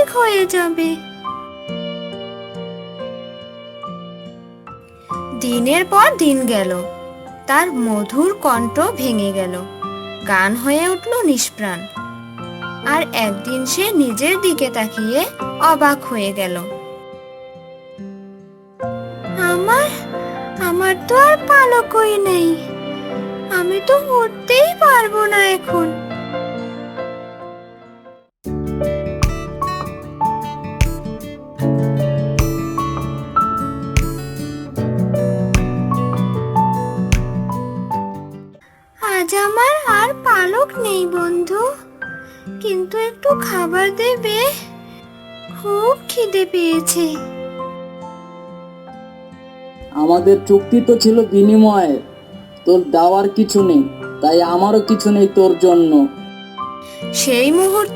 ঠিক হয়ে যাবে। দিনের পর দিন গেল, তার মধুর কণ্ঠ ভেঙে গেল, গান হয়ে উঠল নিষ্প্রাণ। আর একদিন সে নিজের দিকে তাকিয়ে অবাক হয়ে গেল। আমার আমার তো আর পালকই নেই, আমি তো উড়তেই পারবো না এখন। আজ আমার আর পালক নেই বন্ধু, কিন্তু একটু খাবার দেবে? খুব খিদে পেয়েছে। আমাদের চুক্তি তো ছিল বিনিময়ে, তোর দেওয়ার কিছু নেই, তাই আমারও কিছু নেই তোর জন্য। সেই মুহূর্তে